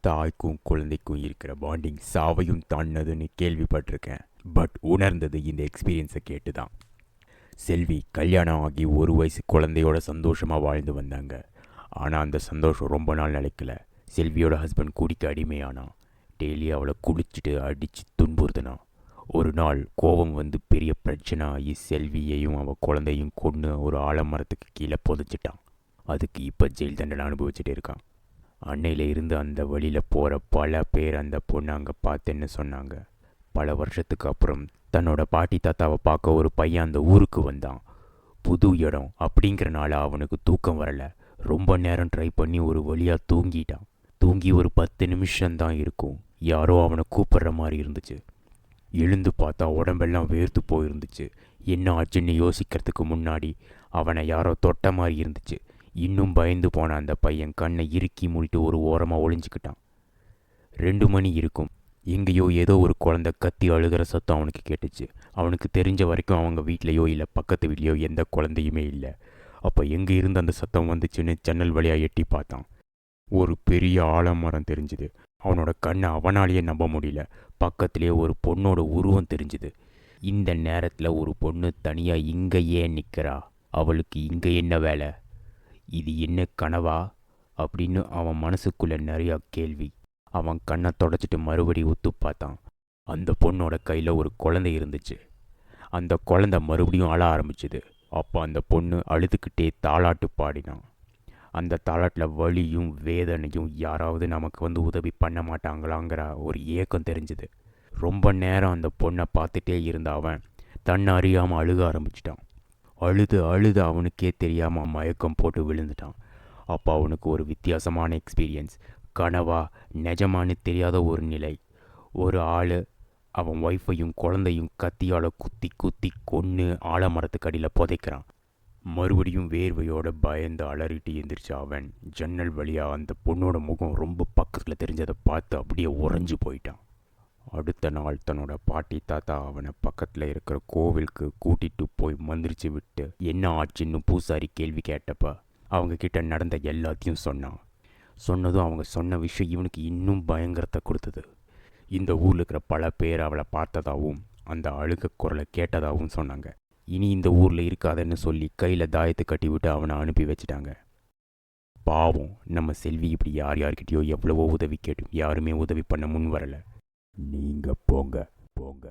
தாய்க்கும் குழந்தைக்கும் இருக்கிற பாண்டிங் சாவையும் தாண்டினதுன்னு கேள்விப்பட்டிருக்கேன். பட் உணர்ந்தது இந்த எக்ஸ்பீரியன்ஸை கேட்டு தான். செல்வி கல்யாணம் ஆகி ஒரு வயசு குழந்தையோட சந்தோஷமாக வாழ்ந்து வந்தாங்க. ஆனால் அந்த சந்தோஷம் ரொம்ப நாள் நிலைக்கல. செல்வியோட ஹஸ்பண்ட் குடிக்க அடிமையானான். டெய்லி அவளை குளிச்சுட்டு அடித்து துன்புறுத்தினான். ஒரு நாள் கோபம் வந்து பெரிய பிரச்சனை ஆகி செல்வியையும் அவள் குழந்தையும் கொன்று ஒரு ஆலமரத்துக்கு கீழே புதைச்சிட்டான். அதுக்கு இப்போ ஜெயில் தண்டனை அனுபவிச்சுட்டு இருக்கான். அன்னையில இருந்து அந்த வழியில் போகிற பல பேர் அந்த பொண்ணை அங்கே பார்த்தேன்னு சொன்னாங்க. பல வருஷத்துக்கு அப்புறம் தன்னோட பாட்டி தாத்தாவை பார்க்க ஒரு பையன் அந்த ஊருக்கு வந்தான். புது இடம் அப்படிங்கிறனால அவனுக்கு தூக்கம் வரல. ரொம்ப நேரம் ட்ரை பண்ணி ஒரு வழியாக தூங்கிட்டான். தூங்கி ஒரு 10 நிமிஷம்தான் இருக்கும். யாரோ அவனை கூப்பிடுற மாதிரி இருந்துச்சு. எழுந்து பார்த்தா உடம்பெல்லாம் வேர்த்து போயிருந்துச்சு. என்ன ஆச்சுன்னு யோசிக்கிறதுக்கு முன்னாடி அவனை யாரோ தொட்ட மாதிரி இருந்துச்சு. இன்னும் பயந்து போன அந்த பையன் கண்ணை இறுக்கி மூடிட்டு ஒரு ஓரமாக ஒளிஞ்சிக்கிட்டான். 2 மணி இருக்கும். எங்கேயோ ஏதோ ஒரு குழந்தை கத்தி அழுகிற சத்தம் அவனுக்கு கேட்டுச்சு. அவனுக்கு தெரிஞ்ச வரைக்கும் அவங்க வீட்லேயோ இல்லை பக்கத்து வீட்லேயோ எந்த குழந்தையுமே இல்லை. அப்போ எங்கே இருந்து அந்த சத்தம் வந்துச்சுன்னு ஜன்னல் வழியாக எட்டி பார்த்தான். ஒரு பெரிய ஆலமரம் தெரிஞ்சுது. அவனோட கண்ணை அவனாலேயே நம்ப முடியல. பக்கத்துலேயே ஒரு பொண்ணோட உருவம் தெரிஞ்சுது. இந்த நேரத்தில் ஒரு பொண்ணு தனியாக இங்கே ஏன் நிற்கிறா? அவளுக்கு இங்கே என்ன வேலை? இது என்ன கனவா அப்படின்னு அவன் மனசுக்குள்ளே நிறையா கேள்வி. அவன் கண்ணை தொடச்சிட்டு மறுபடி உத்து பார்த்தான். அந்த பொண்ணோட கையில் ஒரு குழந்தை இருந்துச்சு. அந்த குழந்தை மறுபடியும் அழ ஆரம்பிச்சுது. அப்போ அந்த பொண்ணு அழுதுகிட்டே தாலாட்டு பாடினான். அந்த தாலாட்டில் வலியும் வேதனையும் யாராவது நமக்கு வந்து உதவி பண்ண மாட்டாங்களாங்கிற ஒரு ஏக்கம் தெரிஞ்சுது. ரொம்ப நேரம் அந்த பொண்ணை பார்த்துட்டே இருந்த அவன் தன்னை அறியாமல் அழுக ஆரம்பிச்சிட்டான். அழுது அழுது அவனுக்கே தெரியாமல் மயக்கம் போட்டு விழுந்துட்டான். அப்போ அவனுக்கு ஒரு வித்தியாசமான எக்ஸ்பீரியன்ஸ். கனவா நிஜமானு தெரியாத ஒரு நிலை. ஒரு ஆள் அவன் ஒய்ஃபையும் குழந்தையும் கத்தியால் குத்தி குத்தி கொன்று ஆலமரத்துக்கு அடியில் புதைக்கிறான். மறுபடியும் வேர்வையோட பயந்து அலறிட்டு எந்திரிச்சு அவன் ஜன்னல் வழியாக அந்த பொண்ணோட முகம் ரொம்ப பக்கத்தில் தெரிஞ்சதை பார்த்து அப்படியே உறைஞ்சு போயிட்டான். அடுத்த நாள் தன்னோட பாட்டி தாத்தா அவனை பக்கத்தில் இருக்கிற கோவிலுக்கு கூட்டிகிட்டு போய் மந்திரிச்சு விட்டு என்ன ஆச்சுன்னு பூசாரி கேள்வி கேட்டப்ப அவங்க கிட்ட நடந்த எல்லாத்தையும் சொன்னான். சொன்னதும் அவங்க சொன்ன விஷயம் இவனுக்கு இன்னும் பயங்கரத்தை கொடுத்தது. இந்த ஊரில் இருக்கிற பல பேர் அவளை பார்த்ததாகவும் அந்த அழுக குரலை கேட்டதாகவும் சொன்னாங்க. இனி இந்த ஊரில் இருக்காதன்னு சொல்லி கையில் தாயத்தை கட்டி விட்டு அவனை அனுப்பி வச்சிட்டாங்க. பாவம் நம்ம செல்வி இப்படி யார்கிட்டயோ எவ்வளவோ உதவி கேட்டும் யாருமே உதவி பண்ண முன் வரலை. நீங்க போங்க போங்க.